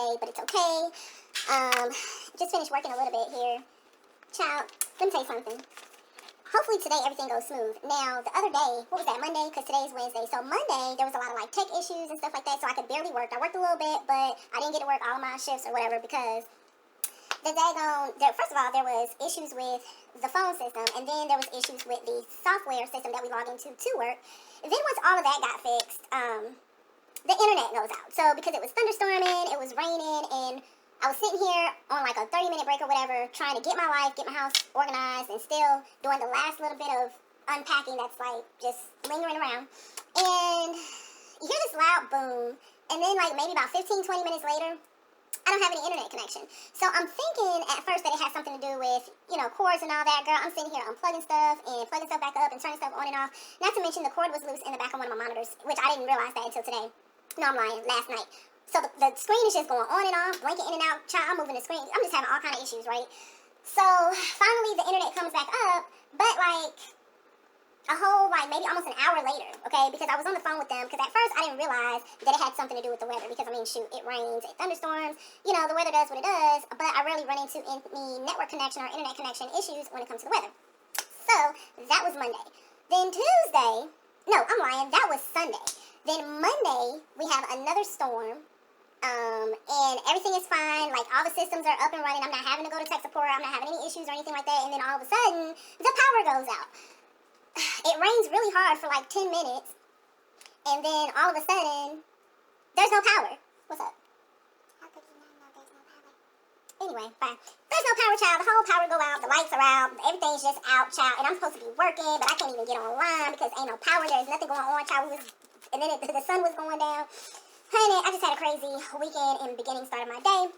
today, but it's okay. Just finished working a little bit here. Child, let me tell you something. Hopefully today everything goes smooth. Now, the other day, what was that, Monday? Because today is Wednesday. So Monday, there was a lot of like tech issues and stuff like that, so I could barely work. I worked a little bit, but I didn't get to work all of my shifts or whatever because first of all, there was issues with the phone system, and then there was issues with the software system that we log into to work. And then once all of that got fixed, the internet goes out. So because it was thunderstorming, it was raining, and I was sitting here on like a 30-minute break or whatever, trying to get my life, get my house organized, and still doing the last little bit of unpacking that's like just lingering around. And you hear this loud boom, and then like maybe about 15, 20 minutes later, I don't have any internet connection. So I'm thinking at first that it has something to do with, you know, cords and all that. Girl, I'm sitting here unplugging stuff and plugging stuff back up and turning stuff on and off. Not to mention the cord was loose in the back of one of my monitors, which I didn't realize that until today. No, I'm lying, last night. So the screen is just going on and off, blinking in and out. Child, I'm moving the screen. I'm just having all kind of issues, right? So finally the internet comes back up, but like a whole, like maybe almost an hour later, okay? Because I was on the phone with them, because at first I didn't realize that it had something to do with the weather, because I mean, shoot, it rains, it thunderstorms, you know, the weather does what it does, but I rarely run into any network connection or internet connection issues when it comes to the weather. So that was Monday. Then Tuesday, no, I'm lying, that was Sunday. Then Monday, we have another storm, and everything is fine, like all the systems are up and running, I'm not having to go to tech support, I'm not having any issues or anything like that, and then all of a sudden, the power goes out. It rains really hard for like 10 minutes, and then all of a sudden, there's no power. What's up? How could you not know there's no power? Anyway, fine. There's no power, child. The whole power go out, the lights are out, everything's just out, child, and I'm supposed to be working, but I can't even get online because ain't no power, there's nothing going on, child. And then the sun was going down. Honey, I just had a crazy weekend and beginning start of my day.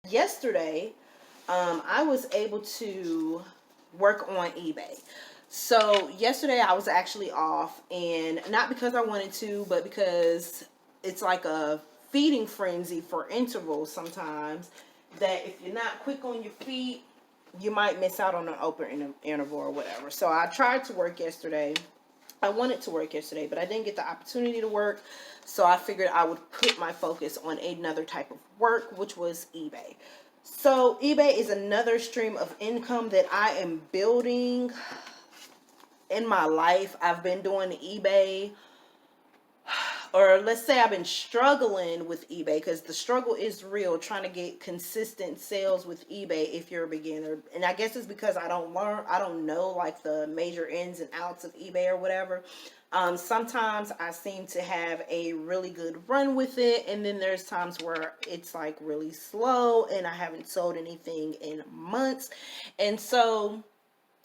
Yesterday, I was able to work on eBay. So yesterday I was actually off, and not because I wanted to, but because it's like a feeding frenzy for intervals sometimes, that if you're not quick on your feet, you might miss out on an open interval or whatever. So I tried to work yesterday. I wanted to work yesterday, but I didn't get the opportunity to work. So I figured I would put my focus on another type of work, which was eBay. So eBay is another stream of income that I am building in my life. I've been doing eBay, or let's say I've been struggling with eBay, because the struggle is real, trying to get consistent sales with eBay if you're a beginner. And I guess it's because I don't know like the major ins and outs of eBay or whatever. Sometimes I seem to have a really good run with it, and then there's times where it's like really slow and I haven't sold anything in months. And so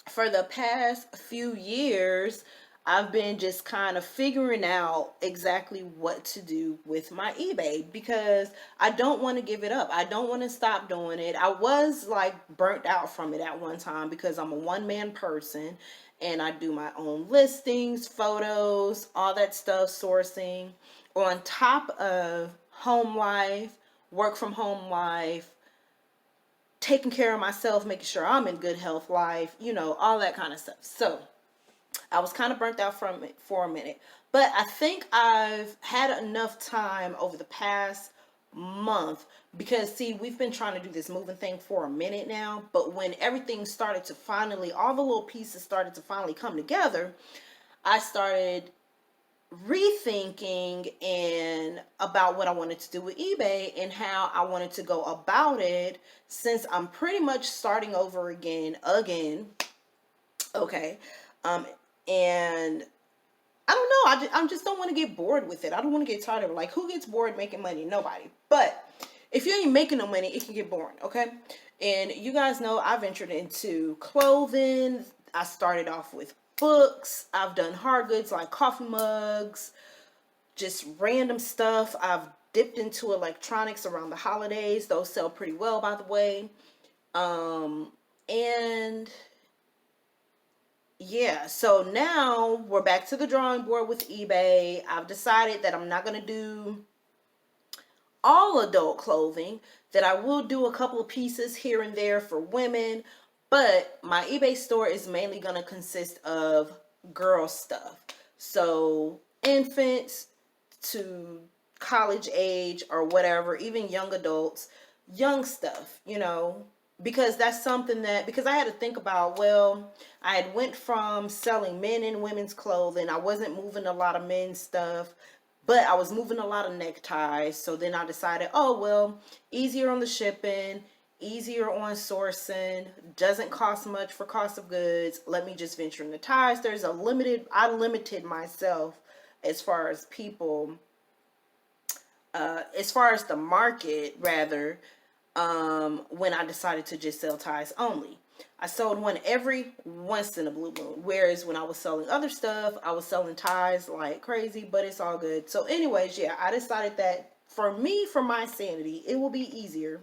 for the past few years, I've been just kind of figuring out exactly what to do with my eBay, because I don't want to give it up. I don't want to stop doing it. I was like burnt out from it at one time because I'm a one-man person and I do my own listings, photos, all that stuff, sourcing, on top of home life, work from home life, taking care of myself, making sure I'm in good health life, you know, all that kind of stuff. So I was kind of burnt out from it for a minute, but I think I've had enough time over the past month, because see, we've been trying to do this moving thing for a minute now, but when everything started to finally, all the little pieces started to finally come together, I started rethinking and about what I wanted to do with eBay and how I wanted to go about it, since I'm pretty much starting over again. Okay. And I don't know, I just don't want to get bored with it. I don't want to get tired of it. Like, who gets bored making money? Nobody. But if you ain't making no money, it can get boring, okay? And you guys know I ventured into clothing. I started off with books. I've done hard goods like coffee mugs, just random stuff. I've dipped into electronics around the holidays. Those sell pretty well, by the way. And yeah, so now we're back to the drawing board with eBay. I've decided that I'm not going to do all adult clothing, that I will do a couple of pieces here and there for women, but my eBay store is mainly going to consist of girl stuff. So infants to college age or whatever, even young adults, young stuff, you know, because that's something that, because I had to think about, well, I had went from selling men and women's clothing. I wasn't moving a lot of men's stuff, but I was moving a lot of neckties. So then I decided, oh, well, easier on the shipping, easier on sourcing, doesn't cost much for cost of goods. Let me just venture into ties. I limited myself as far as people, as far as the market, rather, when I decided to just sell ties only. I sold one every once in a blue moon. Whereas when I was selling other stuff, I was selling ties like crazy, but it's all good. So anyways, yeah, I decided that for me, for my sanity, it will be easier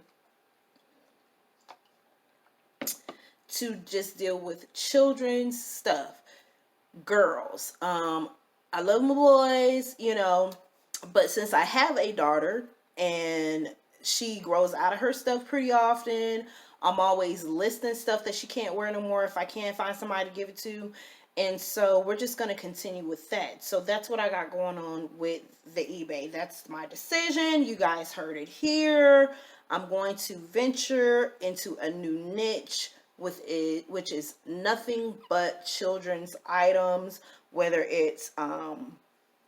to just deal with children's stuff. Girls. I love my boys, you know, but since I have a daughter and she grows out of her stuff pretty often, I'm always listing stuff that she can't wear no more if I can't find somebody to give it to. And so we're just going to continue with that. So that's what I got going on with the eBay. That's my decision. You guys heard it here. I'm going to venture into a new niche with it, which is nothing but children's items, whether it's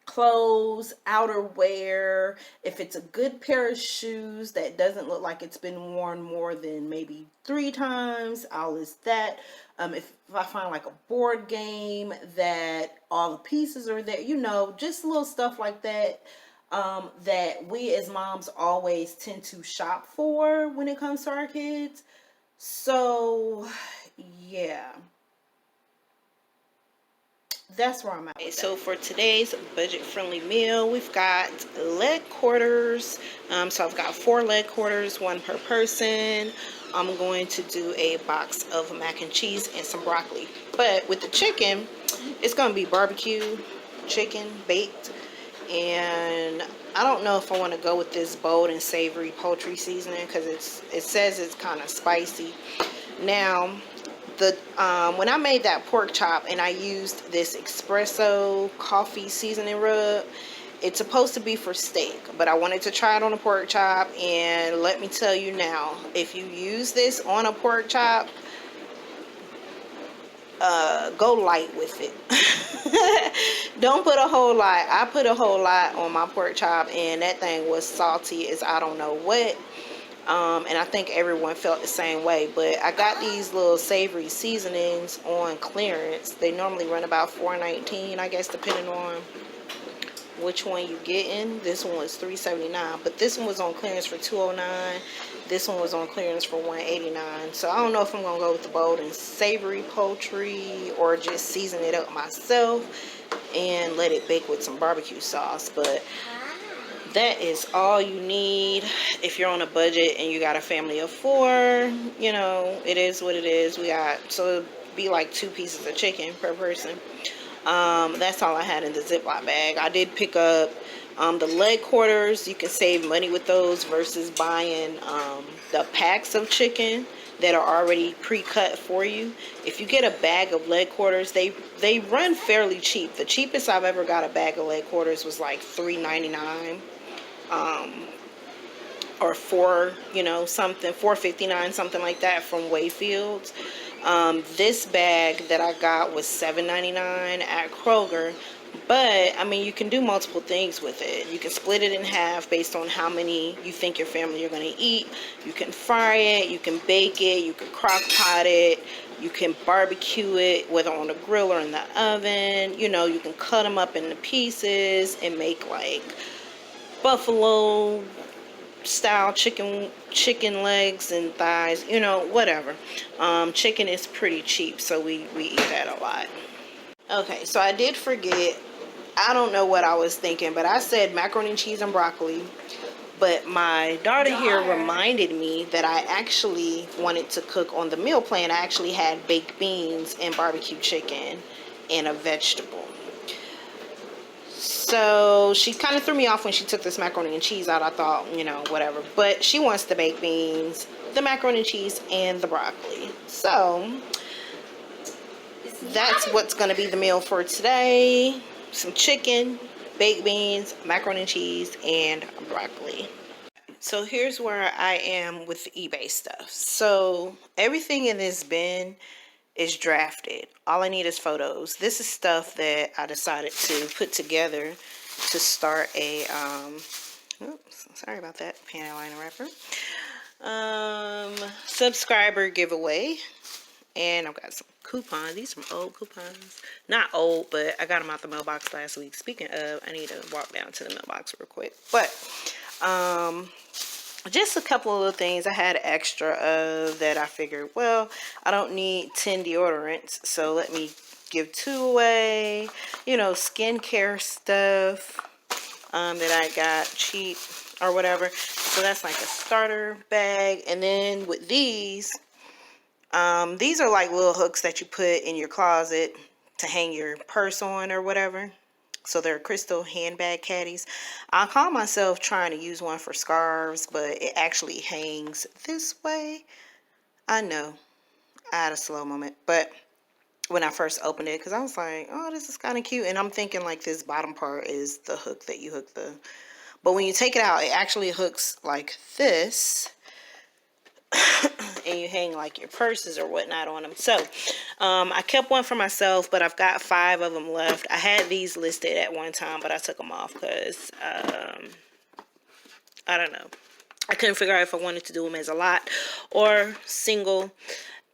clothes, outerwear, if it's a good pair of shoes that doesn't look like it's been worn more than maybe 3 times, I'll list that. If I find like a board game that all the pieces are there, you know, just little stuff like that, that we as moms always tend to shop for when it comes to our kids. So yeah, that's where I'm at. Okay, so for today's budget-friendly meal, we've got leg quarters. So I've got 4 leg quarters, 1 per person. I'm going to do a box of mac and cheese and some broccoli. But with the chicken, it's going to be barbecue chicken, baked. And I don't know if I want to go with this bold and savory poultry seasoning because it says it's kind of spicy. Now, when I made that pork chop and I used this espresso coffee seasoning rub, it's supposed to be for steak, but I wanted to try it on a pork chop, and let me tell you now, if you use this on a pork chop, go light with it. Don't put a whole lot. I put a whole lot on my pork chop, and that thing was salty as I don't know what. And I think everyone felt the same way, but I got these little savory seasonings on clearance. They normally run about $4.19, I guess, depending on which one you getting. This one was $3.79, but this one was on clearance for $2.09. This one was on clearance for $1.89. So I don't know if I'm gonna go with the bold and savory poultry or just season it up myself and let it bake with some barbecue sauce. But that is all you need if you're on a budget and you got a family of 4. You know, it is what it is. So it'd be like 2 pieces of chicken per person. That's all I had in the Ziploc bag. I did pick up the leg quarters. You can save money with those versus buying the packs of chicken that are already pre-cut for you. If you get a bag of leg quarters, they run fairly cheap. The cheapest I've ever got a bag of leg quarters was like $3.99. Or $4.59, something like that, from Wayfields. This bag that I got was $7.99 at Kroger. But I mean, you can do multiple things with it. You can split it in half based on how many you think your family are going to eat. You can fry it, you can bake it, you can crock pot it, you can barbecue it, whether on the grill or in the oven. You know, you can cut them up into pieces and make like buffalo style chicken legs and thighs, you know, whatever. Chicken is pretty cheap, so we eat that a lot. Okay, so I did forget, I don't know what I was thinking, but I said macaroni and cheese and broccoli, but my daughter here reminded me that I actually wanted to cook on the meal plan. I actually had baked beans and barbecue chicken and a vegetable. So she kind of threw me off when she took this macaroni and cheese out. I thought, you know, whatever. But she wants the baked beans, the macaroni and cheese, and the broccoli. So that's what's going to be the meal for today. Some chicken, baked beans, macaroni and cheese, and broccoli. So here's where I am with the eBay stuff. So everything in this bin is drafted. All I need is photos. This is stuff that I decided to put together to start a oops, sorry about that, panty liner wrapper. Subscriber giveaway. And I've got some coupons. These are some old coupons. Not old, but I got them out the mailbox last week. Speaking of, I need to walk down to the mailbox real quick. But just a couple of little things I had extra of that I figured, well, I don't need 10 deodorants, so let me give 2 away. You know, skincare stuff that I got cheap or whatever. So that's like a starter bag. And then with these are like little hooks that you put in your closet to hang your purse on or whatever. So they're crystal handbag caddies. I call myself trying to use one for scarves, but it actually hangs this way. I know, I had a slow moment, but when I first opened it, because I was like, oh, this is kind of cute. And I'm thinking like this bottom part is the hook that you hook the, but when you take it out, it actually hooks like this. And you hang like your purses or whatnot on them. So I kept one for myself, but I've got 5 of them left. I had these listed at one time, but I took them off because I don't know, I couldn't figure out if I wanted to do them as a lot or single.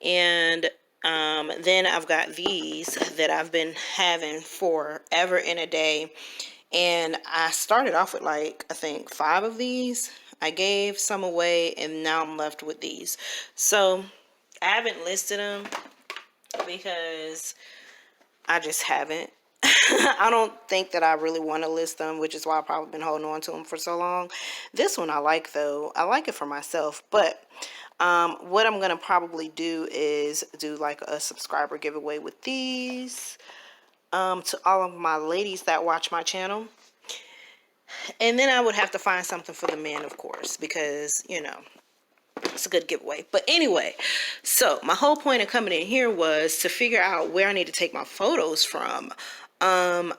And then I've got these that I've been having forever and a day, and I started off with like, I think 5 of these. I gave some away, and now I'm left with these. So I haven't listed them because I just haven't. I don't think that I really want to list them, which is why I've probably been holding on to them for so long. This one I like, though. I like it for myself. But what I'm going to probably do is do like a subscriber giveaway with these to all of my ladies that watch my channel. And then I would have to find something for the men, of course, because, you know, it's a good giveaway. But anyway, so my whole point of coming in here was to figure out where I need to take my photos from. I'm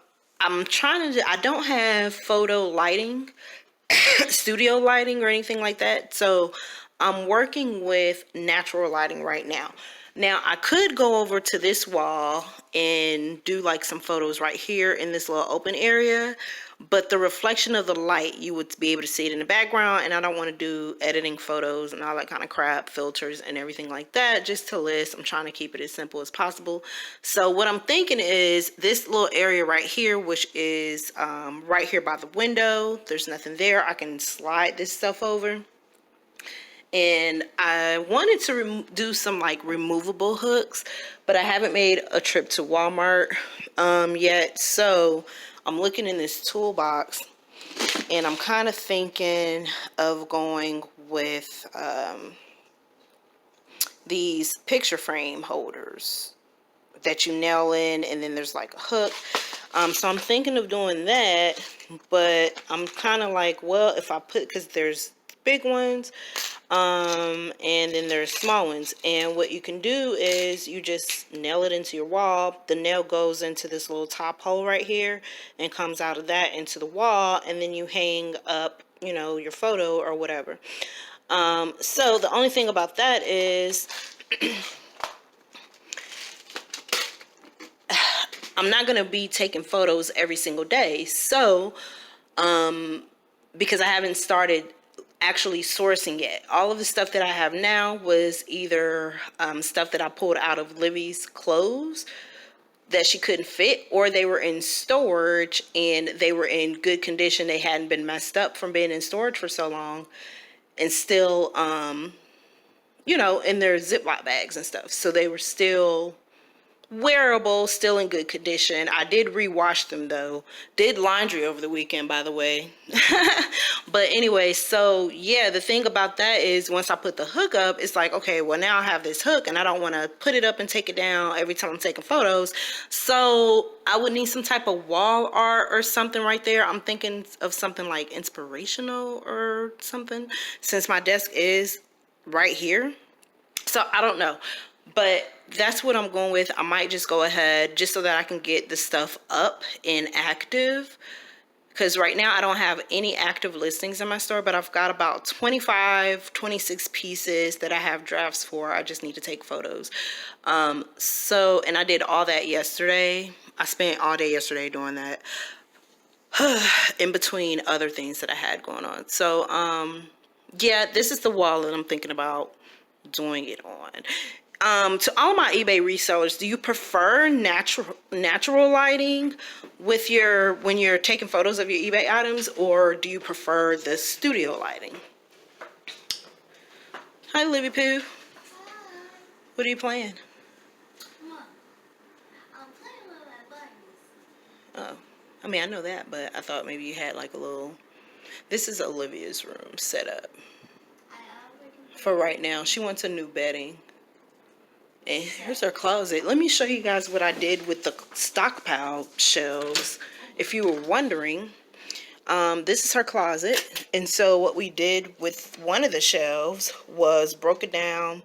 trying to, I don't have photo lighting, studio lighting or anything like that. So I'm working with natural lighting right now. Now, I could go over to this wall and do like some photos right here in this little open area, but the reflection of the light, you would be able to see it in the background, and I don't want to do editing photos and all that kind of crap, filters and everything like that, just to list. I'm trying to keep it as simple as possible. So what I'm thinking is this little area right here, which is right here by the window, there's nothing there. I can slide this stuff over. And I wanted to do some like removable hooks, but I haven't made a trip to Walmart yet. So I'm looking in this toolbox, and I'm kind of thinking of going with these picture frame holders that you nail in, and then there's like a hook. So I'm thinking of doing that, but I'm kind of like, well, if I put, because there's big ones, and then there's small ones, and what you can do is you just nail it into your wall. The nail goes into this little top hole right here and comes out of that into the wall, and then you hang up, you know, your photo or whatever. So the only thing about that is I'm not going to be taking photos every single day. So because I haven't started actually sourcing yet. All of the stuff that I have now was either stuff that I pulled out of Livy's clothes that she couldn't fit, or they were in storage and they were in good condition. They hadn't been messed up from being in storage for so long, and still, you know, in their Ziploc bags and stuff. So they were still wearable, still in good condition. I did rewash them though. Did laundry over the weekend, by the way. But anyway, so yeah, the thing about that is once I put the hook up, it's like, okay, well now I have this hook and I don't want to put it up and take it down every time I'm taking photos. So I would need some type of wall art or something right there. I'm thinking of something like inspirational or something, since my desk is right here. So I don't know. But that's what I'm going with. I might just go ahead just so that I can get the stuff up and active because right now I don't have any active listings in my store, but I've got about 26 pieces that I have drafts for. I just need to take photos. And I did all that yesterday. I spent all day yesterday doing that in between other things that I had going on. So yeah, this is the wall that I'm thinking about doing it on. To all my eBay resellers, do you prefer natural lighting with when you're taking photos of your eBay items, or do you prefer the studio lighting? Hi, Livy Poo. What are you playing? I'm playing with my bunnies. Oh, I mean, I know that, but I thought maybe you had like a little. This is Olivia's room set up for right now. She wants a new bedding. And here's her closet. Let me show you guys what I did with the stockpile shelves. If you were wondering, this is her closet. And so what we did with one of the shelves was broke it down.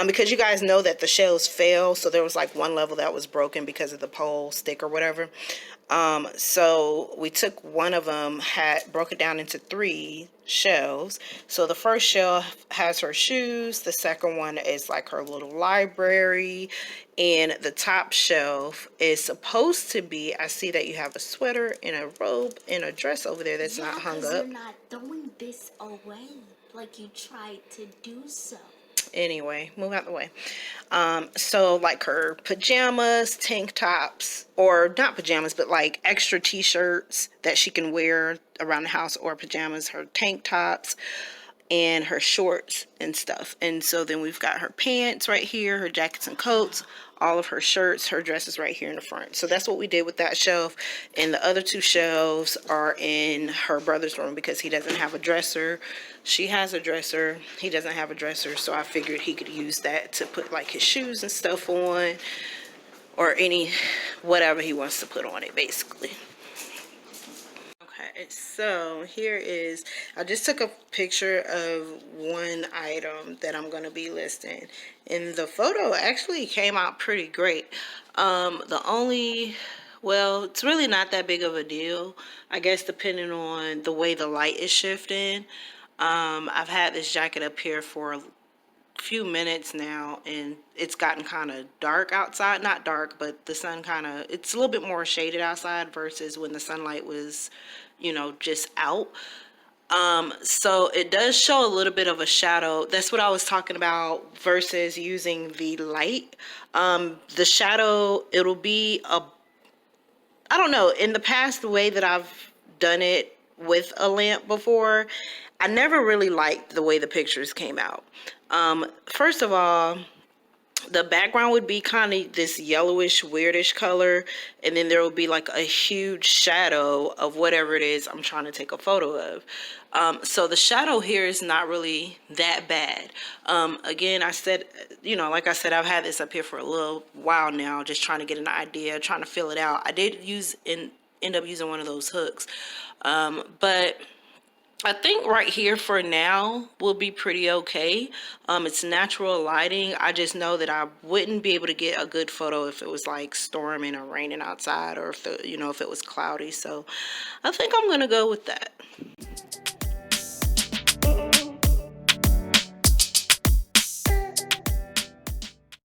Because you guys know that the shelves fell. So there was like one level that was broken because of the pole stick or whatever. So we took one of them, broke it down into 3 shelves. So the first shelf has her shoes, the second one is like her little library, and the top shelf is supposed to be, I see that you have a sweater and a robe and a dress over there that's not hung up. You're not throwing this away like you tried to do so. Anyway, move out the way. So like her pajamas, tank tops, or not pajamas, but like extra t-shirts that she can wear around the house, or pajamas, her tank tops, and her shorts and stuff. And so then we've got her pants right here, her jackets and coats, all of her shirts, her dresses right here in the front. So that's what we did with that shelf. And the other 2 shelves are in her brother's room because he doesn't have a dresser. She has a dresser. He doesn't have a dresser. So I figured he could use that to put like his shoes and stuff on, or whatever he wants to put on it, basically. Okay, so here is, I just took a picture of one item that I'm going to be listing, and the photo actually came out pretty great. Well, it's really not that big of a deal, I guess, depending on the way the light is shifting. I've had this jacket up here for a few minutes now, and it's gotten kind of dark outside. Not dark, but the sun it's a little bit more shaded outside versus when the sunlight was, just out. So it does show a little bit of a shadow. That's what I was talking about versus using the light. The shadow, it'll be I don't know, in the past, the way that I've done it with a lamp before, I never really liked the way the pictures came out. First of all, the background would be kind of this yellowish, weirdish color, and then there will be like a huge shadow of whatever it is I'm trying to take a photo of. So the shadow here is not really that bad. Again, I said, like I said, I've had this up here for a little while now, just trying to get an idea, trying to fill it out. I did end up using one of those hooks, but I think right here for now will be pretty okay. It's natural lighting. I just know that I wouldn't be able to get a good photo if it was like storming or raining outside, or if if it was cloudy. So I think I'm gonna go with that.